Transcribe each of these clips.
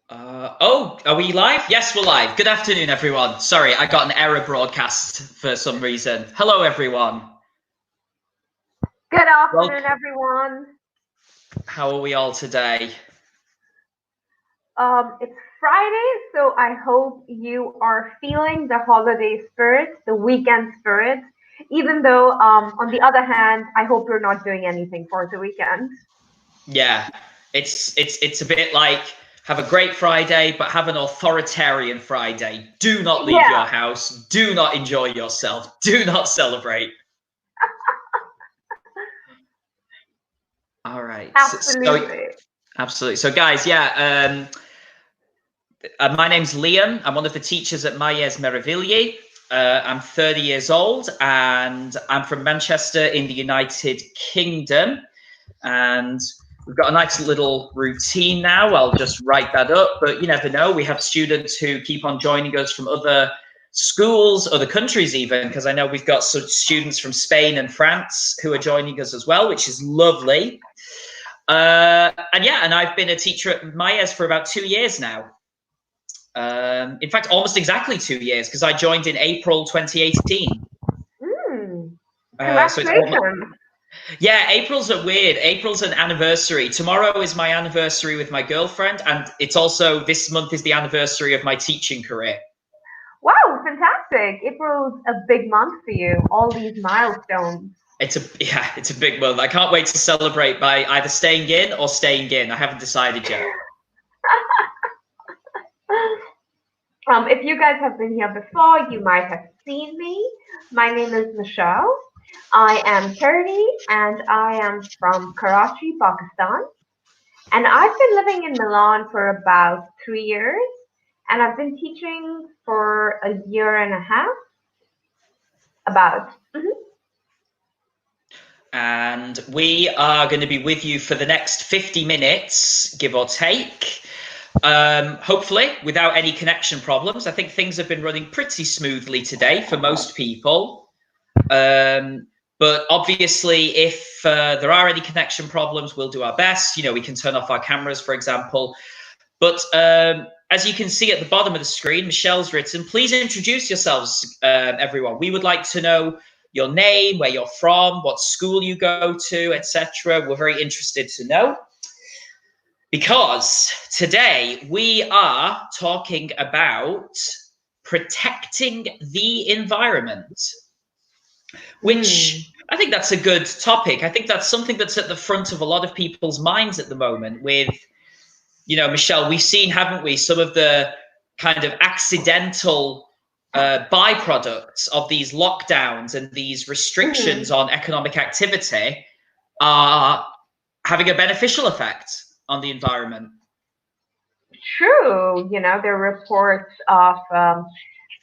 Oh, are we live? Yes, we're live. Good afternoon, everyone. Sorry, I got an error broadcast for some reason. Hello, everyone. Good afternoon, everyone. How are we all today? It's Friday, so I hope you are feeling the holiday spirit, the weekend spirit, even though, on the other hand, I hope you're not doing anything for the weekend. Yeah, it's a bit like have a great Friday, but have an authoritarian Friday. Do not leave your house. Do not enjoy yourself. Do not celebrate. All right. Absolutely. Absolutely. So, guys, yeah. My name's Liam. I'm one of the teachers at Myers Merivilliers. I'm 30 years old, and I'm from Manchester in the United Kingdom. And we've got a nice little routine now. I'll just write that up, but you never know. We have students who keep on joining us from other schools, other countries even, because I know we've got some students from Spain and France who are joining us as well, which is lovely. And I've been a teacher at Myers for about 2 years now. In fact, almost exactly 2 years, because I joined in April 2018. Congratulations. Yeah, April's weird. April's an anniversary. Tomorrow is my anniversary with my girlfriend, and it's also this month is the anniversary of my teaching career. Wow, fantastic. April's a big month for you, all these milestones. It's a big month. I can't wait to celebrate by either staying in or staying in. I haven't decided yet. If you guys have been here before, you might have seen me. My name is Michelle. I am 30 and I am from Karachi, Pakistan. And I've been living in Milan for about 3 years. And I've been teaching for a year and a half. And we are going to be with you for the next 50 minutes, give or take. Hopefully without any connection problems. I think things have been running pretty smoothly today for most people. But obviously, if there are any connection problems, we'll do our best. You know, we can turn off our cameras, for example. But as you can see at the bottom of the screen, Michelle's written, please introduce yourselves, everyone. We would like to know your name, where you're from, what school you go to, etc. We're very interested to know. Because today we are talking about protecting the environment, which I think that's a good topic. I think that's something that's at the front of a lot of people's minds at the moment with, you know, Michelle, we've seen, haven't we, some of the kind of accidental byproducts of these lockdowns and these restrictions on economic activity are having a beneficial effect on the environment. True. You know, there are reports of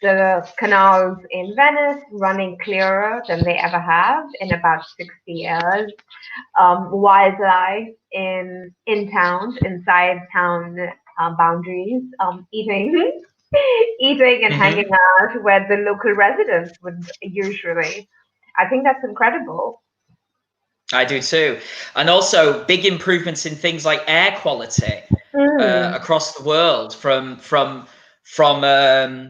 the canals in Venice running clearer than they ever have in about 60 years. Wildlife in towns, inside town boundaries, eating and hanging out where the local residents would usually. I think that's incredible. I do too. And also big improvements in things like air quality across the world, from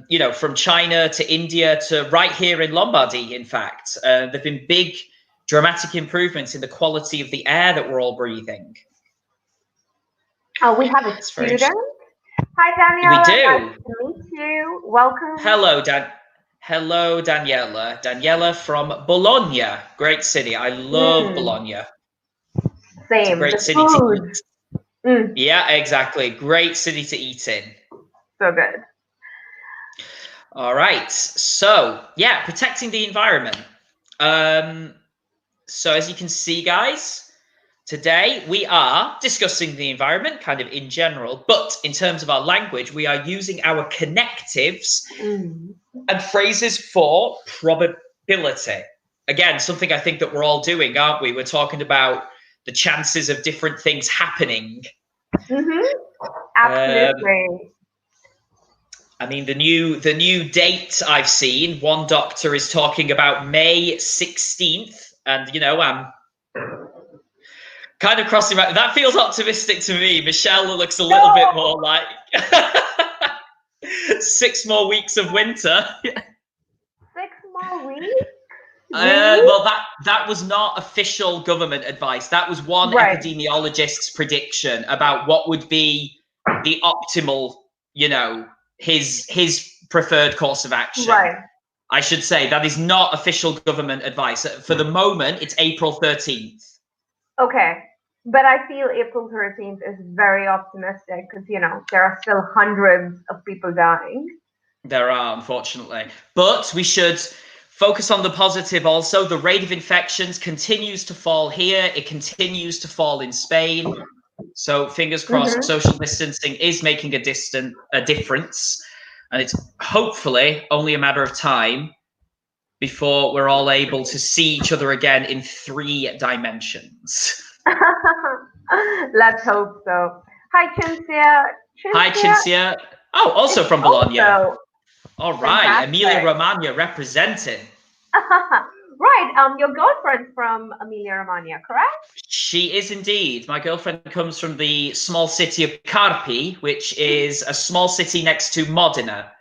you know, from China to India to right here in Lombardy. In fact, there've been big dramatic improvements in the quality of the air that we're all breathing. Oh, we have a student. Hi, Daniela. We do. Nice to meet you. Welcome. Hello, Daniela. Daniela from Bologna. Great city. I love Bologna. Same. It's a great city to eat. Yeah, exactly. Great city to eat in. So good. All right. So, yeah, protecting the environment. So as you can see, guys, today we are discussing the environment kind of in general, but in terms of our language, we are using our connectives and phrases for probability. Again, something I think that we're all doing, aren't we? We're talking about the chances of different things happening. Absolutely. I mean, the new date I've seen, one doctor is talking about May 16th, and you know, I'm Kind of crossing my. That feels optimistic to me. Michelle looks a little bit more like 6 more weeks of winter. 6 more weeks? Really? Well, that was not official government advice. That was one epidemiologist's prediction about what would be the optimal, his preferred course of action. Right. I should say that is not official government advice. For the moment, it's April 13th. Okay. But I feel April 13th is very optimistic because, there are still hundreds of people dying. There are, unfortunately. But we should focus on the positive also. The rate of infections continues to fall here. It continues to fall in Spain. So fingers crossed, social distancing is making a difference. And it's hopefully only a matter of time before we're all able to see each other again in 3 dimensions. Let's hope so. Hi, Cinzia. Hi, Cinzia. Oh, also from Bologna. All right, fantastic. Emilia-Romagna representing. Right, your girlfriend's from Emilia-Romagna, correct? She is indeed. My girlfriend comes from the small city of Carpi, which is a small city next to Modena.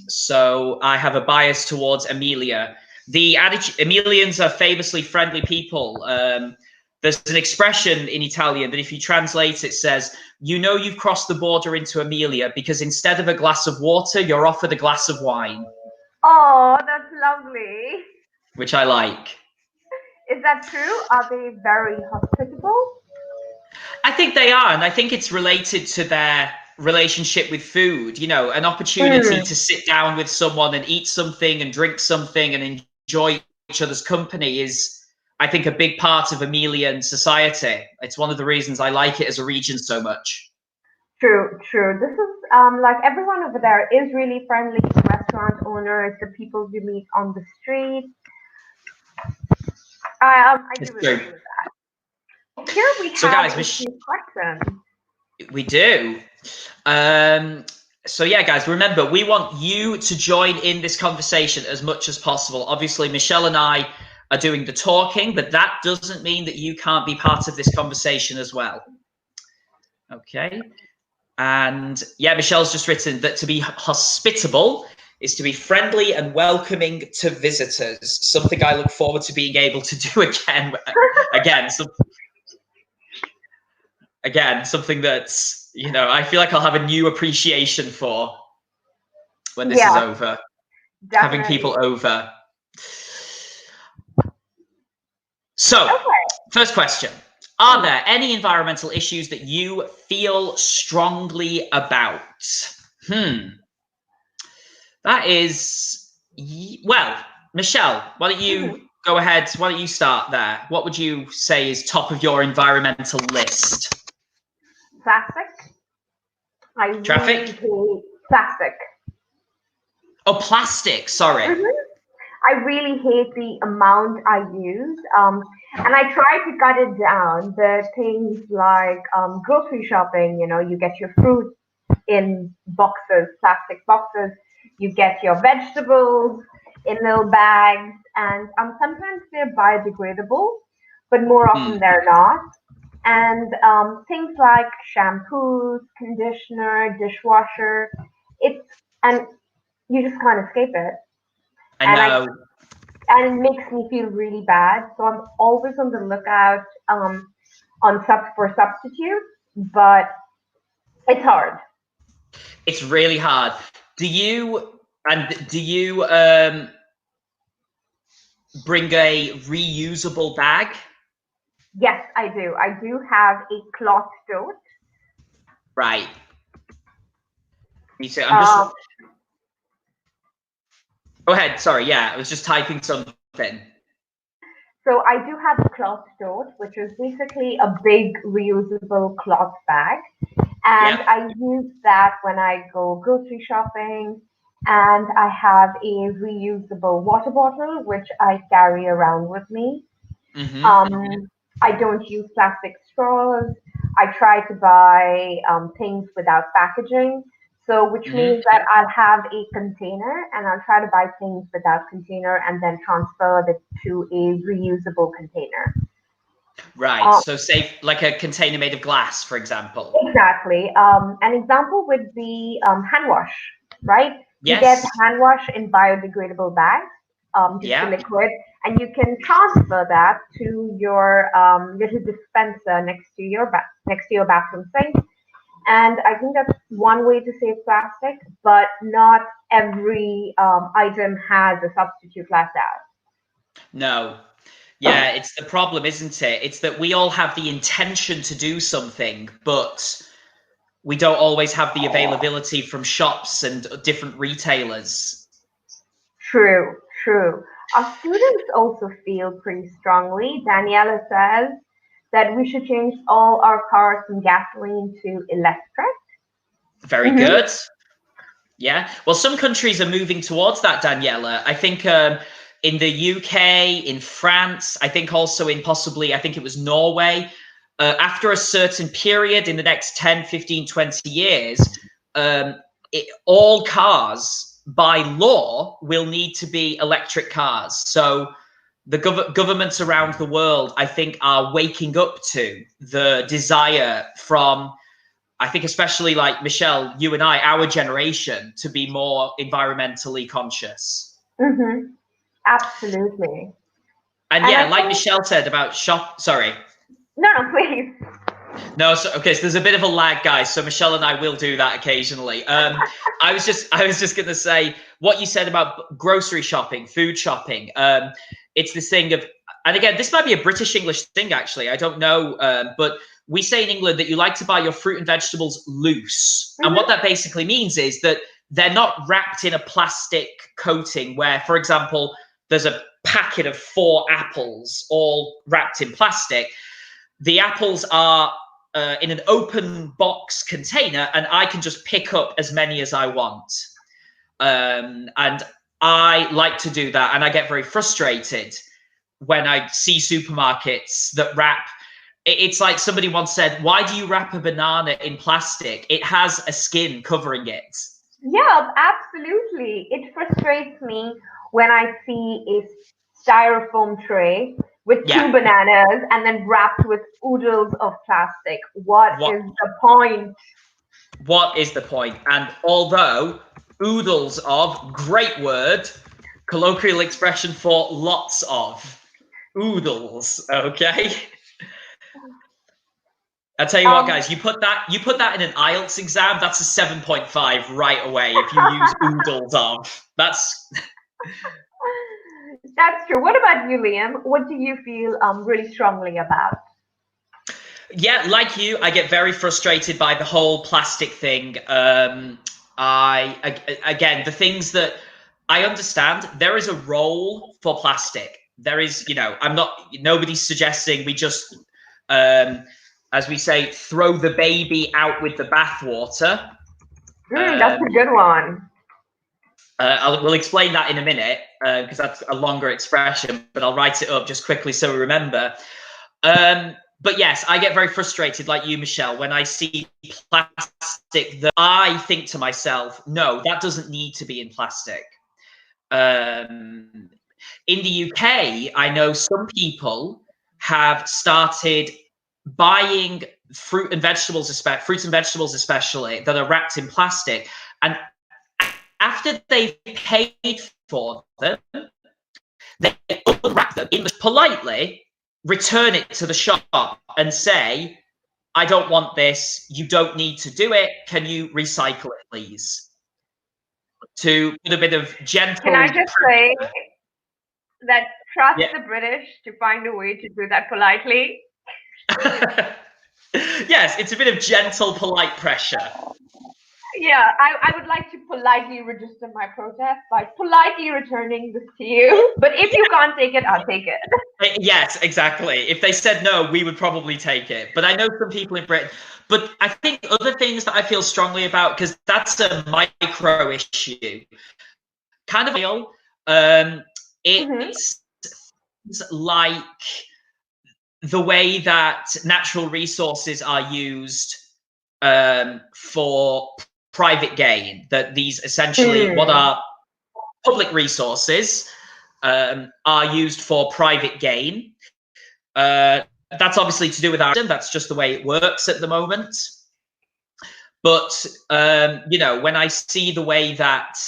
So I have a bias towards Emilia. The Emilians are famously friendly people. There's an expression in Italian that if you translate, it says, you've crossed the border into Emilia because instead of a glass of water, you're offered a glass of wine. Oh, that's lovely. Which I like. Is that true? Are they very hospitable? I think they are. And I think it's related to their relationship with food. An opportunity to sit down with someone and eat something and drink something and enjoy each other's company is, I think, a big part of Emilian society. It's one of the reasons I like it as a region so much. True. This is like everyone over there is really friendly. The restaurant owners, the people you meet on the street. I do agree with that. Here we have a few questions. We do. So yeah, guys, remember, we want you to join in this conversation as much as possible. Obviously, Michelle and I are doing the talking, but that doesn't mean that you can't be part of this conversation as well. Okay. And yeah, Michelle's just written that to be hospitable is to be friendly and welcoming to visitors. Something I look forward to being able to do again. Something that's, I feel like I'll have a new appreciation for when this is over. Definitely. Having people over. So, first question. Are there any environmental issues that you feel strongly about? That is, well, Michelle, why don't you go ahead? Why don't you start there? What would you say is top of your environmental list? Plastic. Traffic? Really hate plastic. Oh, plastic, sorry. I really hate the amount I use. And I try to cut it down. The things like grocery shopping, you get your fruit in boxes, plastic boxes. You get your vegetables in little bags. And sometimes they're biodegradable, but more often they're not. And things like shampoos, conditioner, dishwasher, and you just can't escape it. I know. And it makes me feel really bad. So I'm always on the lookout for substitutes, but it's hard. It's really hard. Do you bring a reusable bag? Yes, I do. I do have a cloth tote. Right. Me too. I'm just. Go ahead. Sorry. Yeah, I was just typing something. So I do have a cloth tote, which is basically a big reusable cloth bag. And I use that when I go grocery shopping. And I have a reusable water bottle, which I carry around with me. I don't use plastic straws. I try to buy things without packaging. So which means that I'll have a container and I'll try to buy things without container and then transfer it to a reusable container. Right. So say like a container made of glass, for example. Exactly. An example would be hand wash, right? You get Yes. hand wash in biodegradable bags, just a Yeah. liquid, and you can transfer that to your little dispenser next to your bathroom sink. And I think that's one way to save plastic, but not every item has a substitute like that. No. Yeah, it's the problem, isn't it? It's that we all have the intention to do something, but we don't always have the availability from shops and different retailers. True, true. Our students also feel pretty strongly. Daniela says that we should change all our cars from gasoline to electric. Very Hmm. good. Yeah. Well, some countries are moving towards that, Daniela. I think in the UK, in France, I think also in possibly, I think it was Norway, after a certain period in the next 10, 15, 20 years, all cars by law will need to be electric cars. So the governments around the world, I think, are waking up to the desire from, I think, especially like Michelle, you and I, our generation, to be more environmentally conscious. Hmm. Absolutely. And And yeah, I like think, Michelle said about sorry. no, no, please. No, so okay, so there's a bit of a lag, guys. So Michelle and I will do that occasionally. I was just gonna say what you said about grocery shopping, food shopping. It's this thing of, and again, this might be a British English thing, actually. I don't know, but we say in England that you like to buy your fruit and vegetables loose, and what Hmm. that basically means is that they're not wrapped in a plastic coating. Where, for example, there's a packet of 4 apples all wrapped in plastic. The apples are in an open box container, and I can just pick up as many as I want. And I like to do that, and I get very frustrated when I see supermarkets that wrap. It's like somebody once said, "Why do you wrap a banana in plastic? It has a skin covering it." Yeah, absolutely. It frustrates me when I see a styrofoam tray with Yeah. 2 bananas and then wrapped with oodles of plastic. What What is the point? what is the point? And although oodles of, great word, colloquial expression for lots of. Oodles, okay? I tell you what, Um, guys, you put that in an IELTS exam, that's a 7.5 right away if you use oodles of. That's that's true. What about you, Liam? What do you feel really strongly about? yeah, like you, I get very frustrated by the whole plastic thing. Again, the things that I understand, there is a role for plastic. There is, nobody's suggesting we just, as we say, throw the baby out with the bathwater. That's a good one. We'll explain that in a minute because that's a longer expression, but I'll write it up just quickly so we remember. But yes, I get very frustrated, like you, Michelle, when I see plastic that I think to myself, no, that doesn't need to be in plastic. In the UK, I know some people have started buying fruit and vegetables especially, that are wrapped in plastic, and after they've paid for them, they unwrap them politely, return it to the shop and say, I don't want this, you don't need to do it, can you recycle it, please? To put a bit of Can I gentle just say that trust yeah. the British to find a way to do that politely? Yes, it's a bit of gentle, polite pressure. Yeah, I would like to politely register my protest by politely returning this to you. But if you can't take it, I'll take it. Yes, exactly. If they said no, we would probably take it. But I know some people in Britain. But I think other things that I feel strongly about, because that's a micro issue, kind of it's like the way that natural resources are used for private gain, that these essentially what are public resources are used for private gain. that's obviously to do with our, that's just the way it works at the moment. But, you know, when I see the way that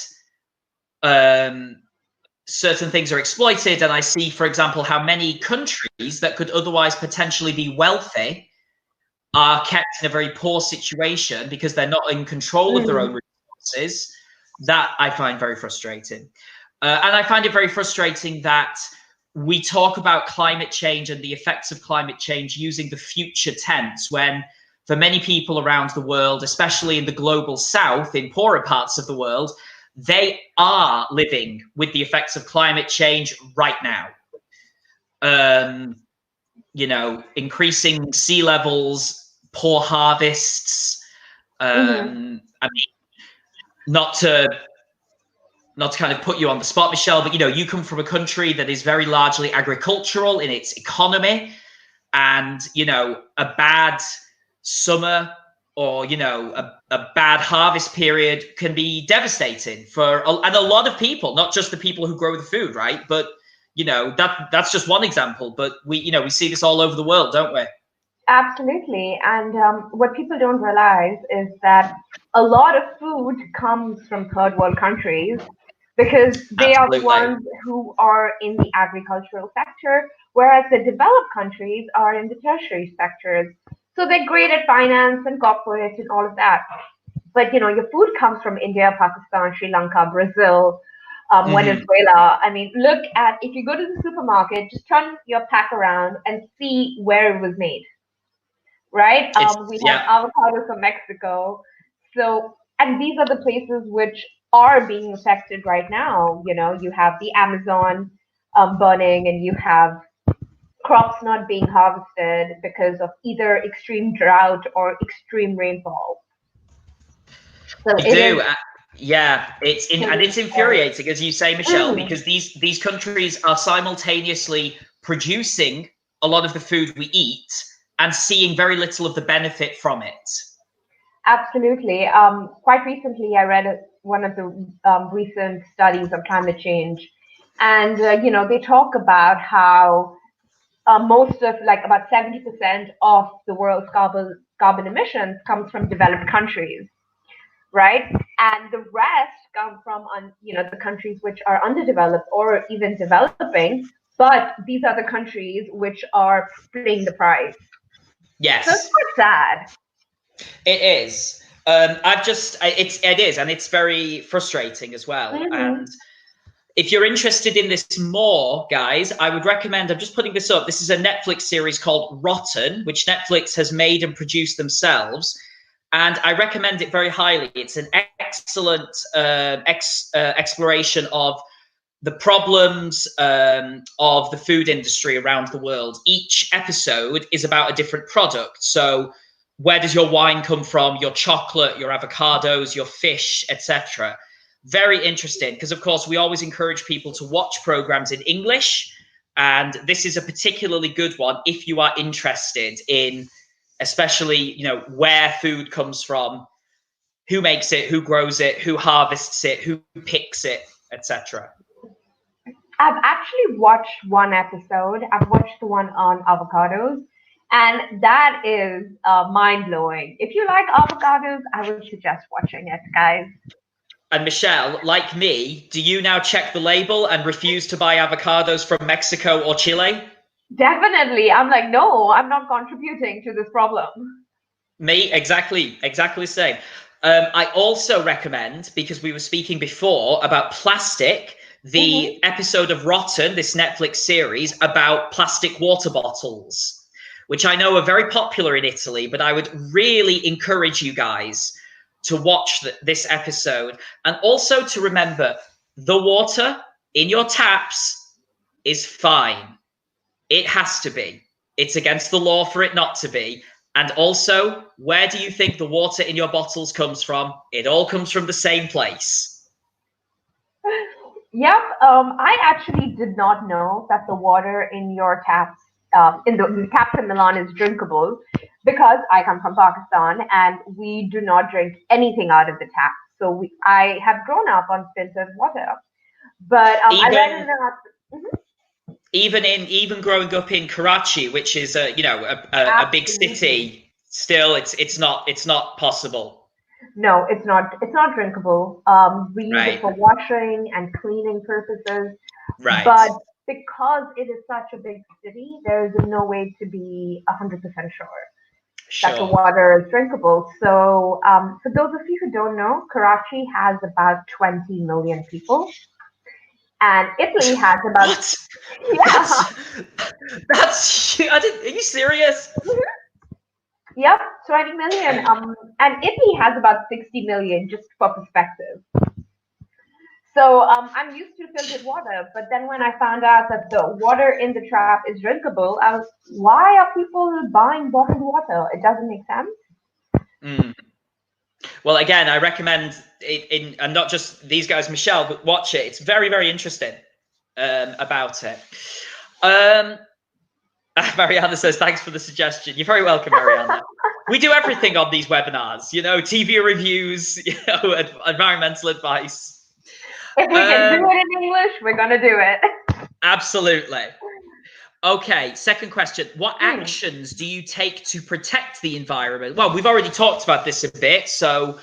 certain things are exploited, and I see, for example, how many countries that could otherwise potentially be wealthy are kept in a very poor situation because they're not in control of their own resources, that I find very frustrating. And I find it very frustrating that we talk about climate change and the effects of climate change using the future tense, when for many people around the world, especially in the global south, in poorer parts of the world, they are living with the effects of climate change right now. You know, increasing sea levels, poor harvests. I mean, not to kind of put you on the spot, Michelle, but you know, you come from a country that is very largely agricultural in its economy, and you know, a bad summer or you know, a bad harvest period can be devastating for and a lot of people, not just the people who grow the food, right? But you know, that's just one example, but we see this all over the world, don't we? Absolutely. And what people don't realize is that a lot of food comes from third world countries because they are the ones who are in the agricultural sector, whereas the developed countries are in the tertiary sectors. So they're great at finance and corporate and all of that. But you know, your food comes from India, Pakistan, Sri Lanka, Brazil, Venezuela. I mean, look at, if you go to the supermarket, just turn your pack around and see where it was made. Right? We have avocado from Mexico. So, and these are the places which are being affected right now. You know, you have the Amazon burning, and you have crops not being harvested because of either extreme drought or extreme rainfall. So yeah, it's infuriating, as you say, Michelle, because these countries are simultaneously producing a lot of the food we eat and seeing very little of the benefit from it. Absolutely. Quite recently, I read one of the recent studies of climate change, and you know, they talk about how most of, like, about 70% of the world's carbon emissions comes from developed countries, right? And the rest come from you know, the countries which are underdeveloped or even developing. But these are the countries which are paying the price. Yes, so it's quite sad. It is. It is, and it's very frustrating as well. And if you're interested in this more, guys, I would recommend, I'm just putting this up. This is a Netflix series called Rotten, which Netflix has made and produced themselves. And I recommend it very highly. It's an excellent exploration of the problems of the food industry around the world. Each episode is about a different product. So where does your wine come from, your chocolate, your avocados, your fish, etc. Very interesting, because of course we always encourage people to watch programs in English, and this is a particularly good one if you are interested in, especially, you know, where food comes from, who makes it, who grows it, who harvests it, who picks it, etc. I've actually watched one episode. I've watched the one on avocados, and that is mind-blowing. If you like avocados, I would suggest watching it, guys. And Michelle, like me, do you now check the label and refuse to buy avocados from Mexico or Chile? Definitely. I'm like, no, I'm not contributing to this problem. Me, exactly the same. I also recommend, because we were speaking before about plastic, the episode of Rotten, this Netflix series about plastic water bottles, which I know are very popular in Italy, but I would really encourage you guys to watch this episode, and also to remember the water in your taps is fine. It has to be. It's against the law for it not to be. And also, where do you think the water in your bottles comes from? It all comes from the same place. Yep. I actually did not know that the water in your taps, in the taps in Milan, is drinkable, because I come from Pakistan and we do not drink anything out of the tap. So I have grown up on filtered water. But I read in even growing up in Karachi, which is a big city, still it's not possible. No, it's not. It's not drinkable. We use it for washing and cleaning purposes. Right. But because it is such a big city, there is no way to be 100% sure that the water is drinkable. So, for those of you who don't know, Karachi has about 20 million people, and Italy has about what? That's are you serious? Yep, 20 million. And Italy has about 60 million, just for perspective. So I'm used to filtered water, but then when I found out that the water in the trap is drinkable, I was, why are people buying bottled water? It doesn't make sense. Mm. Well, again, I recommend it and not just these guys, Michelle, but watch it. It's very, very interesting about it. Mariana says, thanks for the suggestion. You're very welcome, Mariana. We do everything on these webinars, TV reviews, environmental advice. If we can do it in English, we're going to do it. Absolutely. Okay, second question. What actions do you take to protect the environment? Well, we've already talked about this a bit. So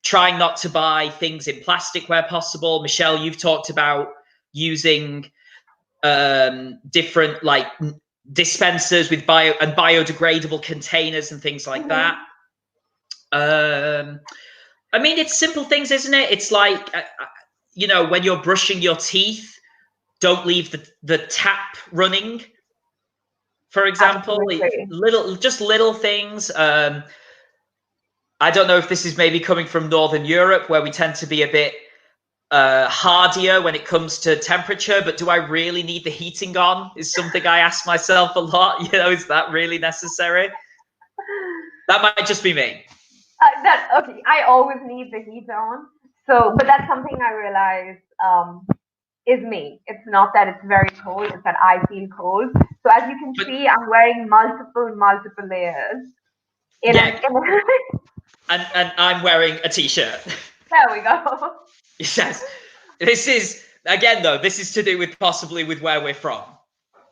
trying not to buy things in plastic where possible. Michelle, you've talked about using different like dispensers with biodegradable containers and things like that. I mean, it's simple things, isn't it? It's like, when you're brushing your teeth, don't leave the tap running, for example. Little things. I don't know if this is maybe coming from Northern Europe, where we tend to be a bit hardier when it comes to temperature, but do I really need the heating on is something I ask myself a lot. Is that really necessary? That might just be me. Okay, I always need the heat on. So, but that's something I realize is me. It's not that it's very cold, it's that I feel cold. So as you can see, I'm wearing multiple layers. And I'm wearing a t-shirt. There we go. Yes. This is, again, though, this is to do with possibly with where we're from.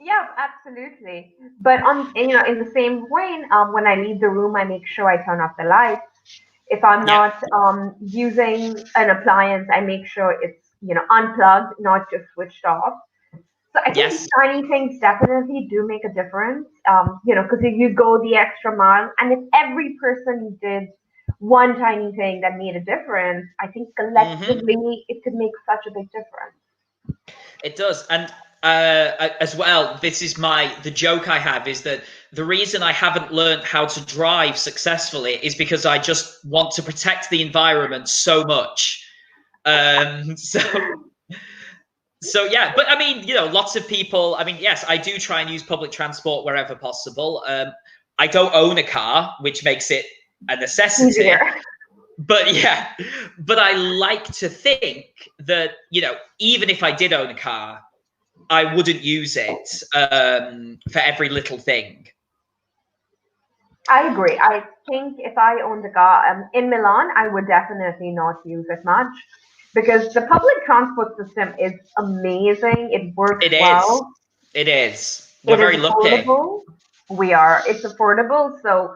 Yeah, absolutely. But in the same way, when I leave the room, I make sure I turn off the lights. If I'm not using an appliance, I make sure it's unplugged, not just switched off. So I think these tiny things definitely do make a difference. Because if you go the extra mile, and if every person did one tiny thing that made a difference, I think collectively it could make such a big difference. It does. And as well, this is the joke I have is that the reason I haven't learned how to drive successfully is because I just want to protect the environment so much. So yeah, but I mean, lots of people, I mean, yes, I do try and use public transport wherever possible. I don't own a car, which makes it a necessity. But I like to think that, even if I did own a car, I wouldn't use it for every little thing. I agree. I think if I owned a car in Milan, I would definitely not use it much because the public transport system is amazing. It works well. It is. We're very lucky. We are. It's affordable. So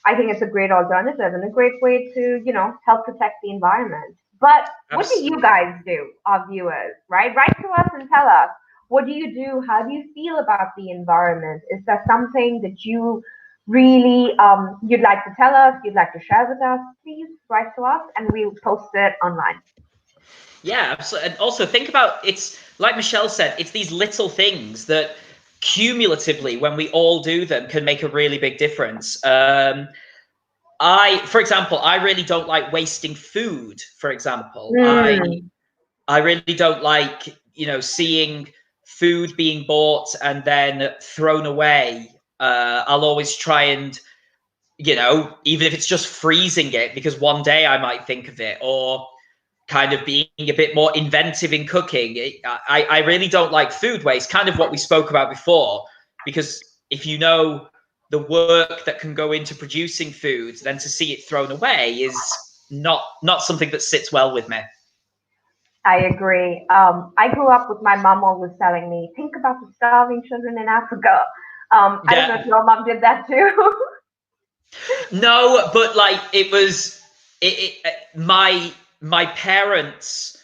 I think it's a great alternative and a great way to, help protect the environment. But what do you guys do, our viewers, right? Write to us and tell us, what do you do? How do you feel about the environment? Is there something that you really, you'd like to tell us, you'd like to share with us? Please write to us and we'll post it online. Yeah, absolutely. And also think about, it's like Michelle said, it's these little things that cumulatively, when we all do them, can make a really big difference. For example, I really don't like wasting food, for example. I really don't like, seeing food being bought and then thrown away. I'll always try and, even if it's just freezing it, because one day I might think of it, or kind of being a bit more inventive in cooking. I really don't like food waste, kind of what we spoke about before, because if you know the work that can go into producing food, then to see it thrown away is not something that sits well with me. I agree. I grew up with my mom always telling me, think about the starving children in Africa. I don't know Yeah. if your mom did that too. No, but like my parents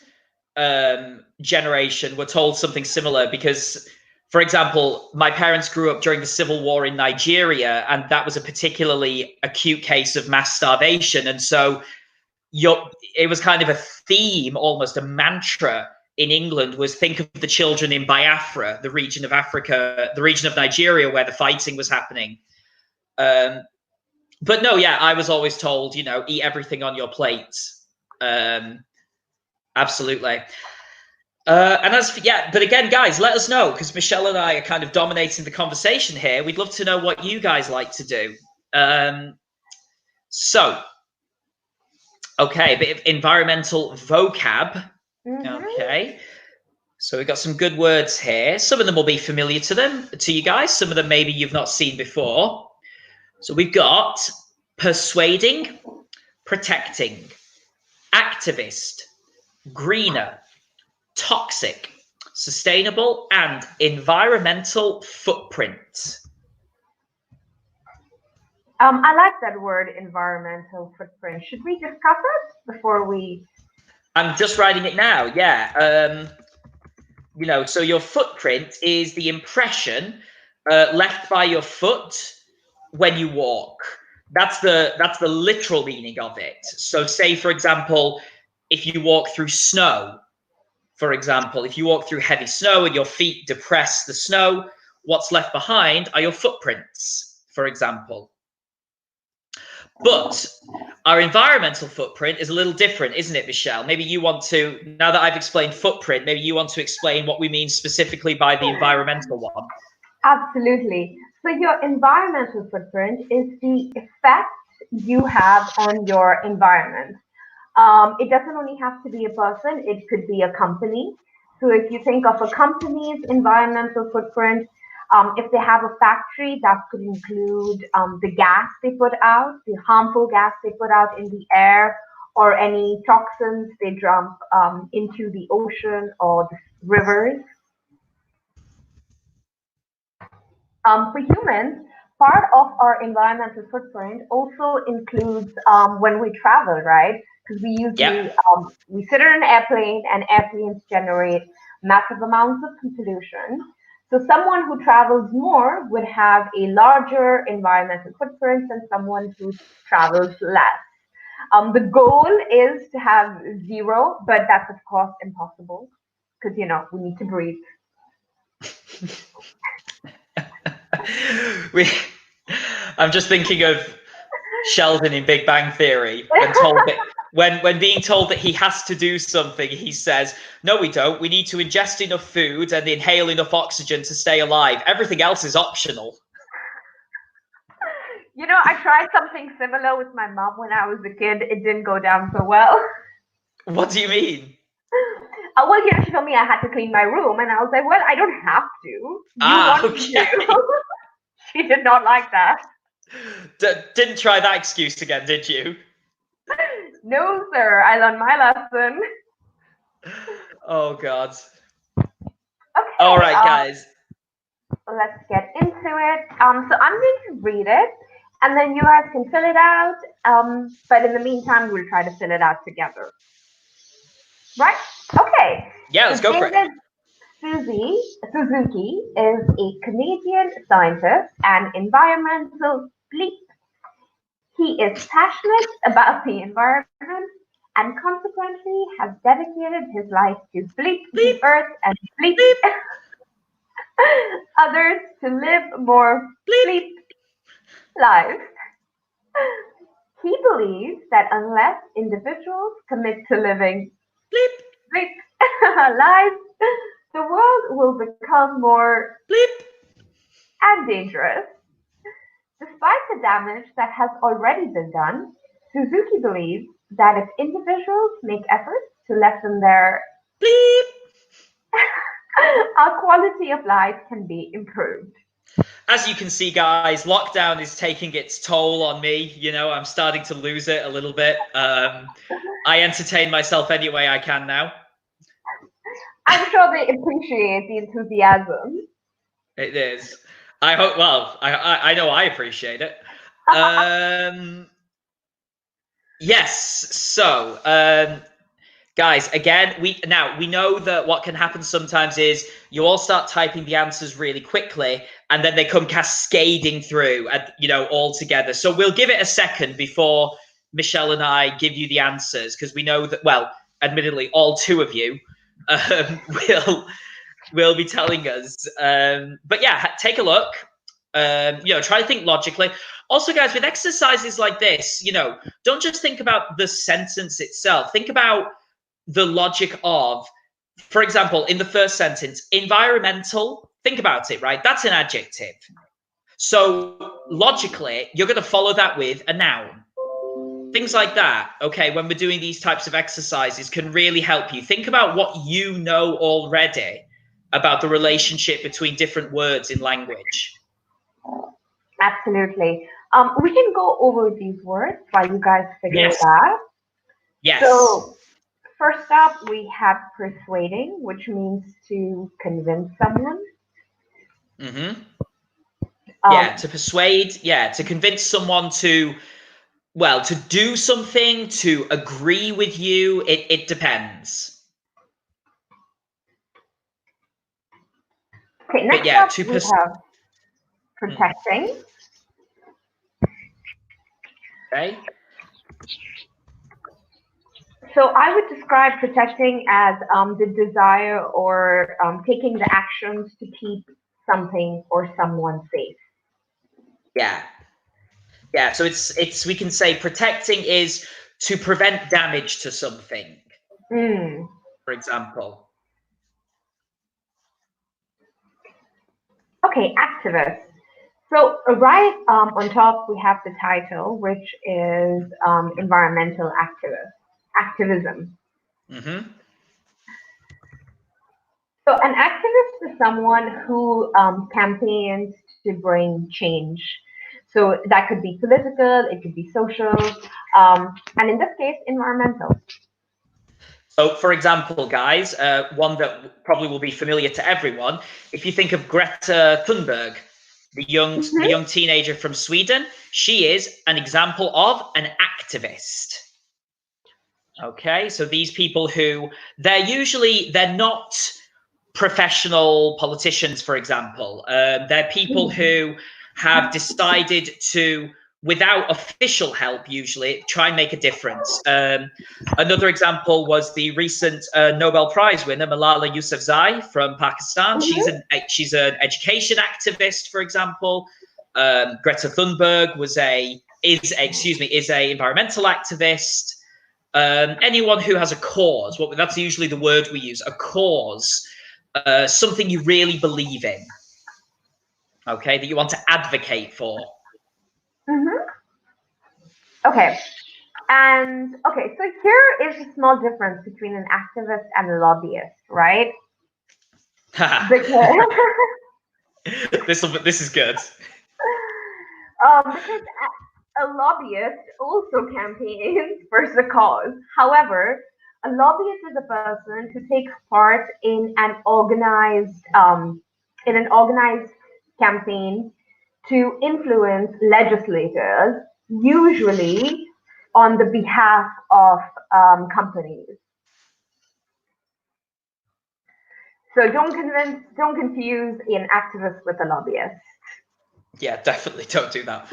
generation were told something similar because, for example, my parents grew up during the civil war in Nigeria, and that was a particularly acute case of mass starvation. And so it was kind of a theme, almost a mantra in England, was think of the children in Biafra, the region of Africa, the region of Nigeria where the fighting was happening. But no, yeah, I was always told, eat everything on your plate. Absolutely. But again, guys, let us know, because Michelle and I are kind of dominating the conversation here. We'd love to know what you guys like to do. Okay, a bit of environmental vocab. Okay. So we've got some good words here. Some of them will be familiar to you guys. Some of them maybe you've not seen before. So we've got persuading, protecting, activist, greener, toxic, sustainable, and environmental footprint. I like that word, environmental footprint. Should we discuss it before we... I'm just writing it now, yeah. So your footprint is the impression left by your foot when you walk. That's the literal meaning of it. So say, for example, if you walk through snow, for example, if you walk through heavy snow and your feet depress the snow, what's left behind are your footprints, for example. But our environmental footprint is a little different, isn't it, Michelle? Maybe you want to, now that I've explained footprint, maybe you want to explain what we mean specifically by the environmental one. Absolutely. So your environmental footprint is the effect you have on your environment. It doesn't only have to be a person, it could be a company. So if you think of a company's environmental footprint, if they have a factory, that could include the gas they put out, the harmful gas they put out in the air, or any toxins they dump into the ocean or the rivers. For humans, part of our environmental footprint also includes when we travel, right? Because we usually we sit in an airplane, and airplanes generate massive amounts of pollution. So someone who travels more would have a larger environmental footprint than someone who travels less. The goal is to have zero, but that's of course impossible because we need to breathe. I'm just thinking of Sheldon in Big Bang Theory when being told that he has to do something, he says, "No, we don't. We need to ingest enough food and inhale enough oxygen to stay alive. Everything else is optional." I tried something similar with my mom when I was a kid. It didn't go down so well. What do you mean? Well, she told me I had to clean my room, and I was like, well, I don't have to. You want me to. She did not like that. Didn't try that excuse again, did you? No, sir. I learned my lesson. Oh, God. Okay. All right, guys. Let's get into it. So I'm going to read it, and then you guys can fill it out. But in the meantime, we'll try to fill it out together. Right? Okay. Yeah, let's go for it. Suzuki is a Canadian scientist and environmental bleep. He is passionate about the environment and consequently has dedicated his life to bleep the earth and bleep others to live more bleep lives. He believes that unless individuals commit to living bleep lives, the world will become more bleep and dangerous. Despite the damage that has already been done, Suzuki believes that if individuals make efforts to lessen their bleep, our quality of life can be improved. As you can see, guys, lockdown is taking its toll on me. I'm starting to lose it a little bit. I entertain myself any way I can now. I'm sure they appreciate the enthusiasm. It is. I hope. Well, I know I appreciate it. Yes. So, guys, again, we know that what can happen sometimes is you all start typing the answers really quickly, and then they come cascading through, all together. So we'll give it a second before Michelle and I give you the answers, because we know that, well, admittedly, all two of you will be telling us. But yeah, take a look. Try to think logically. Also, guys, with exercises like this, don't just think about the sentence itself. Think about the logic of, for example, in the first sentence, environmental. Think about it, right? That's an adjective. So logically, you're going to follow that with a noun. Things like that, okay, when we're doing these types of exercises can really help you. Think about what you know already about the relationship between different words in language. Absolutely. We can go over these words while you guys figure it out. Yes. So first up, we have persuading, which means to convince someone. To persuade, to convince someone to do something, to agree with you. It depends. Okay, next up we have protecting. Okay. So I would describe protecting as the desire or taking the actions to keep something or someone safe. Yeah, so it's we can say protecting is to prevent damage to something. For example. Okay, activist. So right on top we have the title, which is environmental activism. So an activist is someone who campaigns to bring change. So that could be political, it could be social, and in this case, environmental. So, for example, guys, one that probably will be familiar to everyone, if you think of Greta Thunberg, the young teenager from Sweden, she is an example of an activist. Okay, so these people who they're not professional politicians, for example. They're people who have decided to, without official help, usually try and make a difference. Another example was the recent Nobel Prize winner, Malala Yousafzai from Pakistan. She's an education activist, for example. Greta Thunberg is a environmental activist. Anyone who has a cause, that's usually the word we use, a cause, something you really believe in, okay, that you want to advocate for. Okay. And okay, so here is a small difference between an activist and a lobbyist, right? Because this is good. Because a lobbyist also campaigns for the cause. However, a lobbyist is a person who takes part in an organized campaign to influence legislators, usually on the behalf of companies. So don't confuse an activist with a lobbyist. Yeah, definitely don't do that.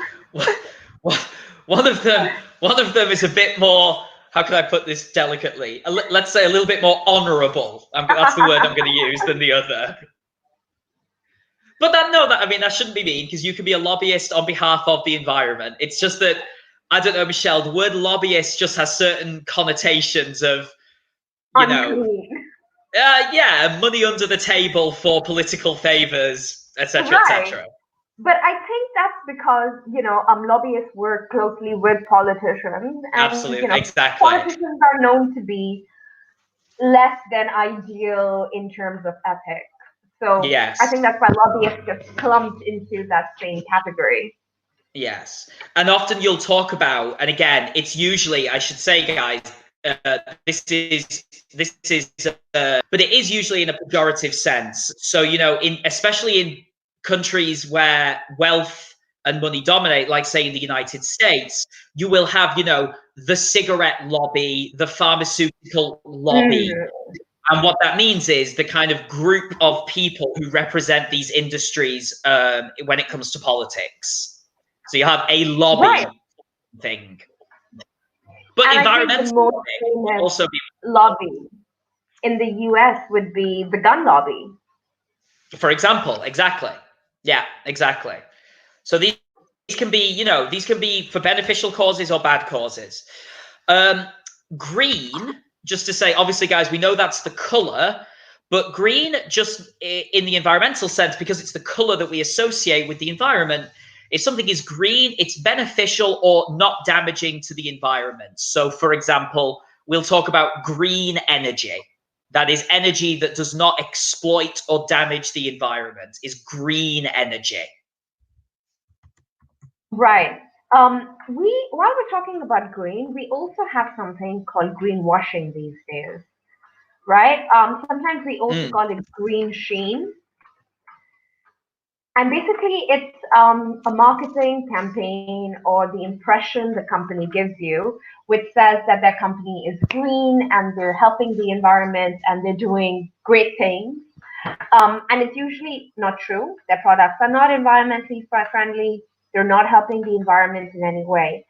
One of them is a bit more, how can I put this delicately? Let's say a little bit more honorable. That's the word I'm going to use than the other. But that shouldn't be mean, because you can be a lobbyist on behalf of the environment. It's just that, I don't know, Michelle, the word lobbyist just has certain connotations of, unclean. Money under the table for political favors, etc., etc. But I think that's because, lobbyists work closely with politicians. And, absolutely, exactly. Politicians are known to be less than ideal in terms of ethics. So yes. I think that's why lobbyists just clumped into that same category. Yes. And often you'll talk about, and again, it's usually, I should say, guys, this is but it is usually in a pejorative sense. So, you know, especially in countries where wealth and money dominate, like say in the United States, you will have, you know, the cigarette lobby, the pharmaceutical lobby. And what that means is the kind of group of people who represent these industries when it comes to politics. So you have a lobby thing. But and environmental also be lobby in the US would be the gun lobby. For example, exactly. Yeah, exactly. So these can be, you know, these can be for beneficial causes or bad causes. Green, just to say, obviously, guys, we know that's the color, but green, just in the environmental sense, because it's the color that we associate with the environment. If something is green, it's beneficial or not damaging to the environment. So, for example, we'll talk about green energy. That is energy that does not exploit or damage the environment, is green energy. Right. While we're talking about green, we also have something called greenwashing these days, right? Sometimes we also call it green sheen. And basically, it's a marketing campaign or the impression the company gives you, which says that their company is green and they're helping the environment and they're doing great things. And it's usually not true. Their products are not environmentally friendly. They're not helping the environment in any way.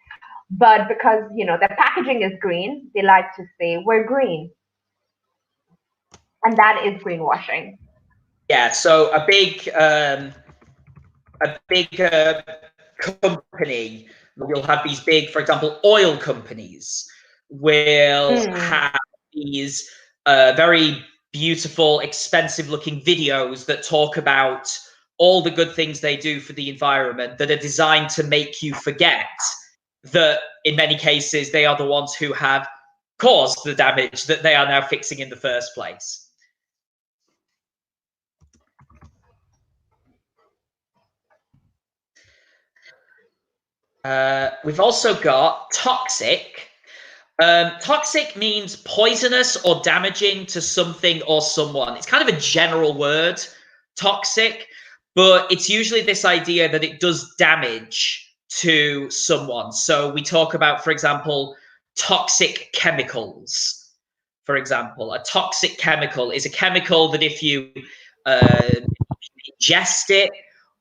But because, you know, their packaging is green, they like to say, we're green. And that is greenwashing. Yeah, so a big company, you'll have these big, for example, oil companies will have these very beautiful, expensive looking videos that talk about all the good things they do for the environment that are designed to make you forget that in many cases they are the ones who have caused the damage that they are now fixing in the first place. We've also got toxic. Toxic means poisonous or damaging to something or someone. It's kind of a general word, toxic, but it's usually this idea that it does damage to someone. So we talk about, for example, toxic chemicals. For example, a toxic chemical is a chemical that if you ingest it,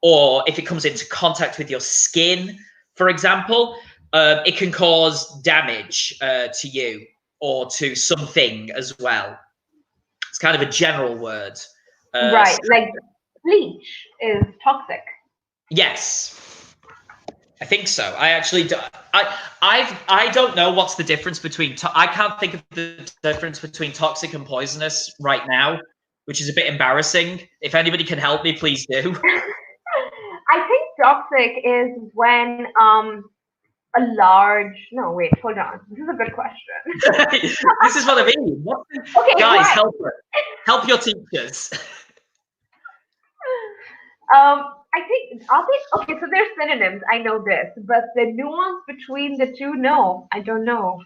or if it comes into contact with your skin, for example, it can cause damage to you or to something as well. It's kind of a general word. Right, like bleach is toxic. Yes, I think so. I actually do. I don't know what's the difference between. I can't think of the difference between toxic and poisonous right now, which is a bit embarrassing. If anybody can help me, please do. I think toxic is when a large. No, wait, hold on. This is a good question. This is what I mean. Okay, guys, right. help your teachers. I think okay, so there's synonyms. I know this, but the nuance between the two, no, I don't know.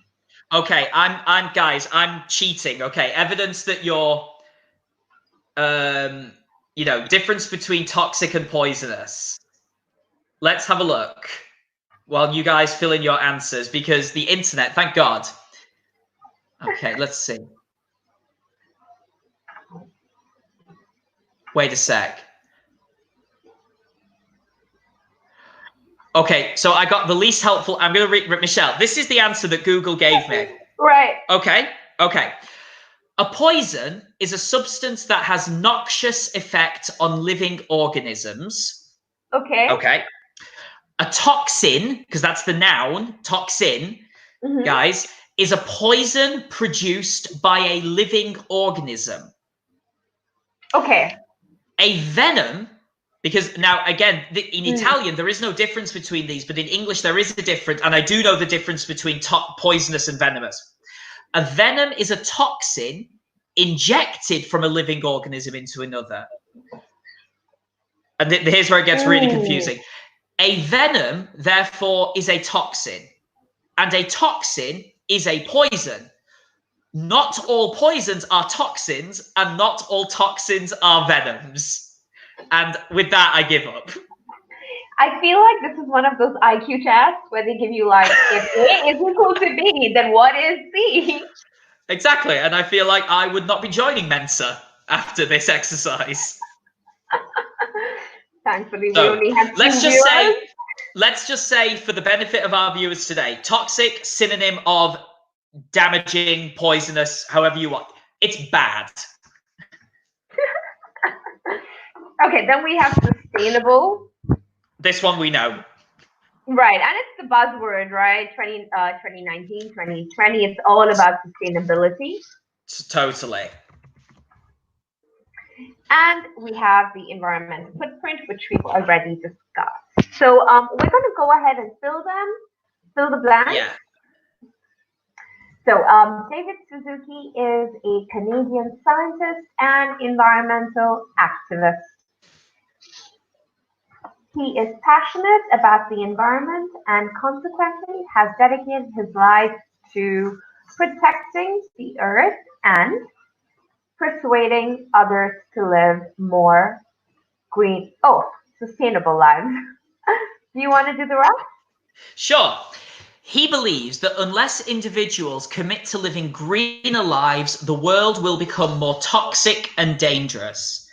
Okay, I'm cheating. Okay, evidence that you're, you know, difference between toxic and poisonous. Let's have a look while you guys fill in your answers, because the internet, thank God. Okay, let's see. Wait a sec. Okay, so I got the least helpful. I'm going to read, Michelle, this is the answer that Google gave me. Right. Okay. A poison is a substance that has noxious effect on living organisms. Okay. A toxin, because that's the noun, toxin, guys, is a poison produced by a living organism. Okay. A venom, because now, again, in Italian, there is no difference between these, but in English, there is a difference. And I do know the difference between poisonous and venomous. A venom is a toxin injected from a living organism into another. And here's where it gets really confusing. A venom, therefore, is a toxin. And a toxin is a poison. not all poisons are toxins, and not all toxins are venoms. And with that, I give up. I feel like this is one of those IQ tests where they give you like, if A is equal to B, then what is C? Exactly, and I feel like I would not be joining Mensa after this exercise. Thankfully, we So, only have let's two just viewers. let's just say, for the benefit of our viewers today, toxic, synonym of damaging, poisonous, however you want. It's bad. Okay, then we have sustainable. This one we know. Right, and it's the buzzword, right? 2019, 2020, it's all about sustainability. Totally. And we have the environmental footprint, which we've already discussed. So we're going to go ahead and fill the blanks. Yeah. So David Suzuki is a Canadian scientist and environmental activist. He is passionate about the environment and consequently has dedicated his life to protecting the earth and persuading others to live more sustainable lives. Do you want to do the rest? Sure. He believes that unless individuals commit to living greener lives, the world will become more toxic and dangerous.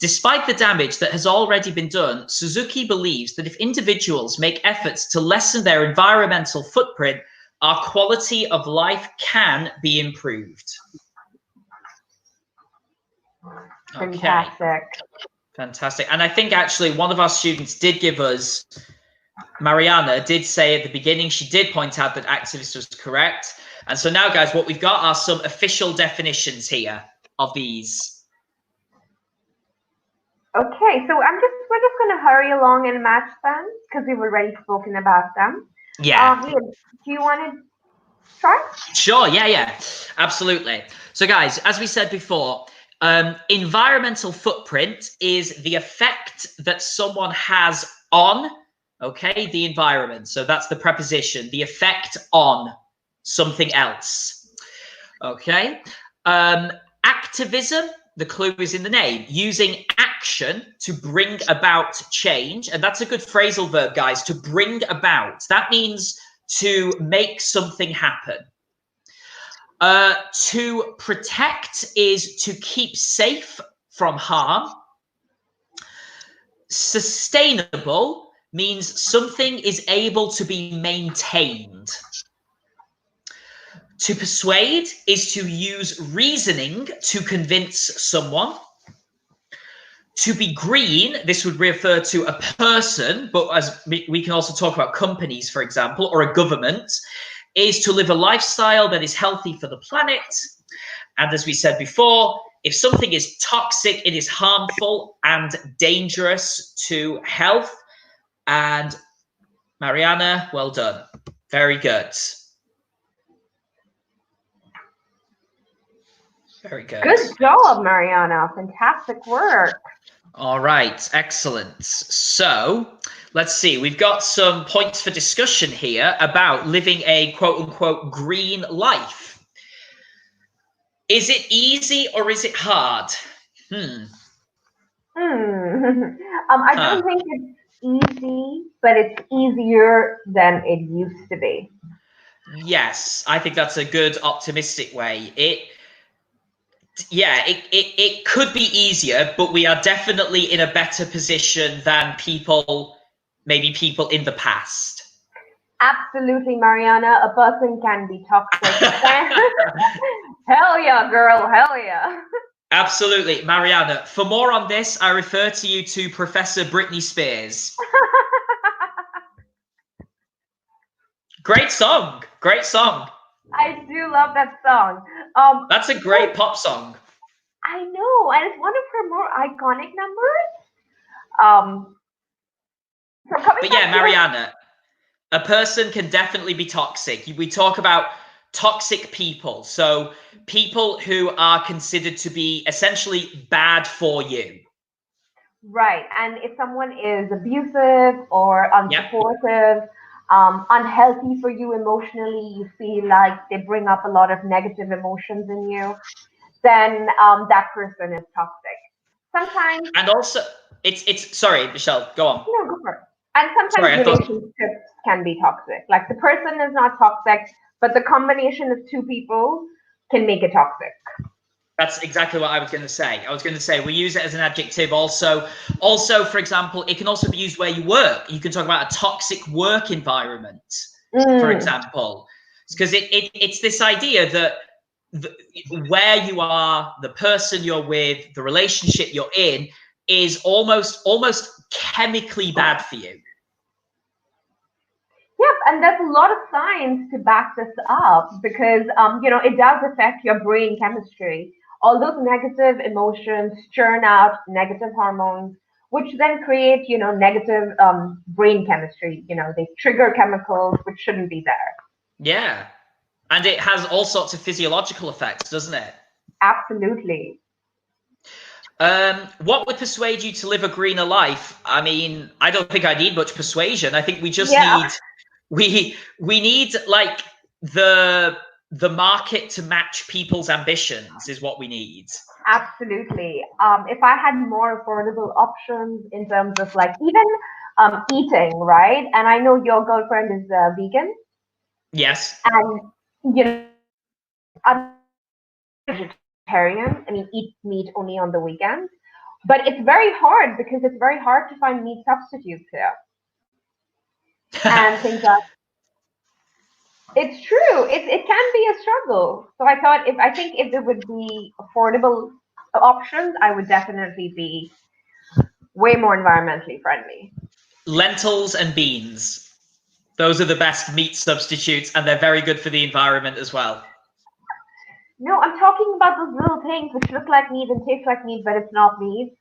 Despite the damage that has already been done, Suzuki believes that if individuals make efforts to lessen their environmental footprint, our quality of life can be improved. Fantastic. Fantastic. And I think actually one of our students did give us, Mariana did say at the beginning, she did point out that activist was correct. And so now, guys, what we've got are some official definitions here of these. Okay, so we're just going to hurry along and match them because we've already spoken about them. Yeah. Do you want to try? Sure. Yeah, absolutely. So, guys, as we said before, environmental footprint is the effect that someone has on, the environment. So that's the preposition, the effect on something else. Okay. Activism, the clue is in the name, using action to bring about change. And that's a good phrasal verb, guys, to bring about. That means to make something happen. To protect is to keep safe from harm. Sustainable means something is able to be maintained. To persuade is to use reasoning to convince someone. To be green, this would refer to a person, but as we can also talk about companies, for example, or a government, is to live a lifestyle that is healthy for the planet. And as we said before, if something is toxic, it is harmful and dangerous to health. And Mariana, well done. Very good. Very good. Good job, Mariana. Fantastic work. All right, excellent. So let's see, we've got some points for discussion here about living a quote unquote green life. Is it easy or is it hard? I don't think it's easy, but it's easier than it used to be. Yes, I think that's a good optimistic way. It could be easier, but we are definitely in a better position than maybe people in the past. Absolutely, Mariana. A person can be toxic. Hell yeah, girl. Hell yeah. Absolutely, Mariana. For more on this, I refer to you to Professor Britney Spears. Great song. Great song. I do love that song. That's a great pop song. I know, and it's one of her more iconic numbers. But yeah, Mariana, a person can definitely be toxic. We talk about toxic people. So people who are considered to be essentially bad for you. Right. And if someone is abusive or unsupportive, unhealthy for you emotionally, you feel like they bring up a lot of negative emotions in you, then that person is toxic. Sometimes, And also, it's sorry, Michelle, go on. no, go for it. And sometimes Sorry, I thought. relationships can be toxic. Like the person is not toxic, but the combination of two people can make it toxic. That's exactly what I was going to say. I was going to say we use it as an adjective. Also, for example, it can also be used where you work. You can talk about a toxic work environment, for example, because it's this idea that where you are, the person you're with, the relationship you're in is almost chemically bad for you. Yep, and there's a lot of science to back this up because it does affect your brain chemistry. All those negative emotions churn out negative hormones, which then create, negative brain chemistry. They trigger chemicals which shouldn't be there. Yeah, and it has all sorts of physiological effects, doesn't it? Absolutely. What would persuade you to live a greener life? I mean, I don't think I need much persuasion. I think we just need we need like the market to match people's ambitions is what we need. Absolutely. If I had more affordable options in terms of like even eating, right? And I know your girlfriend is vegan. Yes. And I'm vegetarian. I mean, eat meat only on the weekends. But it's very hard because it's very hard to find meat substitutes here. And things like it's true. It can be a struggle. So I think if there would be affordable options, I would definitely be way more environmentally friendly. Lentils and beans. Those are the best meat substitutes, and they're very good for the environment as well. No, I'm talking about those little things which look like meat and taste like meat, but it's not meat.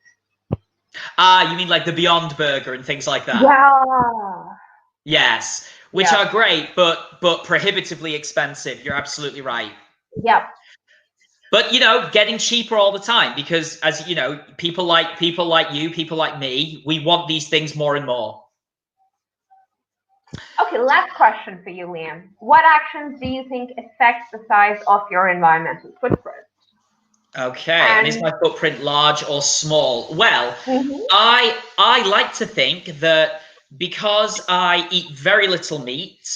Ah, you mean like the Beyond Burger and things like that? Yeah. Yes, which are great, but prohibitively expensive. You're absolutely right. Yep. But getting cheaper all the time because, as you know, people like you, people like me, we want these things more and more. Okay, last question for you, Liam. What actions do you think affect the size of your environmental footprint? Okay, and is my footprint large or small? Well, I like to think that because I eat very little meat,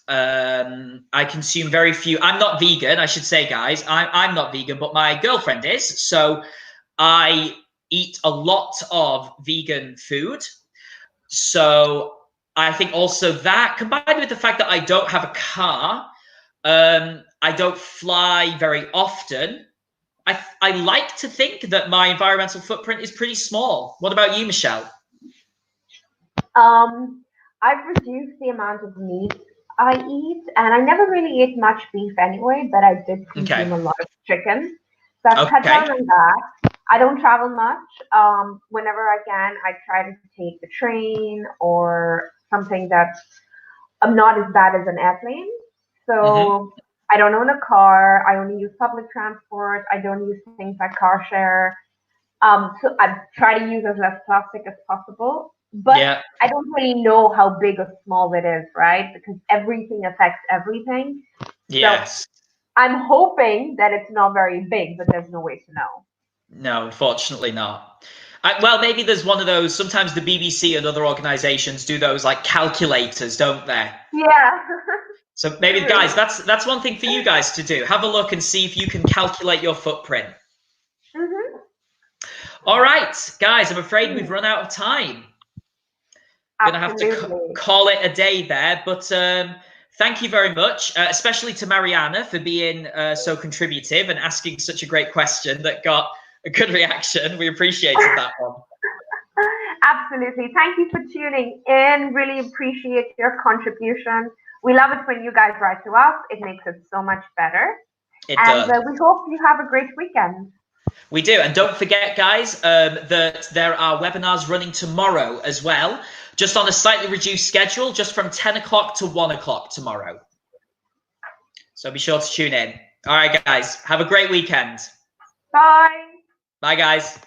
I consume very few. I'm not vegan, I should say, guys. I'm not vegan, but my girlfriend is. So I eat a lot of vegan food. So I think also that combined with the fact that I don't have a car, I don't fly very often. I like to think that my environmental footprint is pretty small. What about you, Michelle? I've reduced the amount of meat I eat, and I never really ate much beef anyway, but I did consume a lot of chicken. So I've cut down on that. I don't travel much. Whenever I can, I try to take the train or something that's not as bad as an airplane. So I don't own a car. I only use public transport. I don't use things like car share. So I try to use as less plastic as possible. But I don't really know how big or small it is, right? Because everything affects everything. Yes. So I'm hoping that it's not very big, but there's no way to know. No, unfortunately not. Well, maybe there's one of those. Sometimes the BBC and other organizations do those like calculators, don't they? Yeah. So maybe, guys, that's one thing for you guys to do. Have a look and see if you can calculate your footprint. All right, guys, I'm afraid we've run out of time. Going to have to call it a day there, but thank you very much, especially to Mariana for being so contributive and asking such a great question that got a good reaction. We appreciated that one. Absolutely. Thank you for tuning in. Really appreciate your contribution. We love it when you guys write to us. It makes it so much better. It does. We hope you have a great weekend. We do. And don't forget, guys, that there are webinars running tomorrow as well, just on a slightly reduced schedule, just from 10 o'clock to 1 o'clock tomorrow. So be sure to tune in. All right, guys, have a great weekend. Bye. Bye, guys.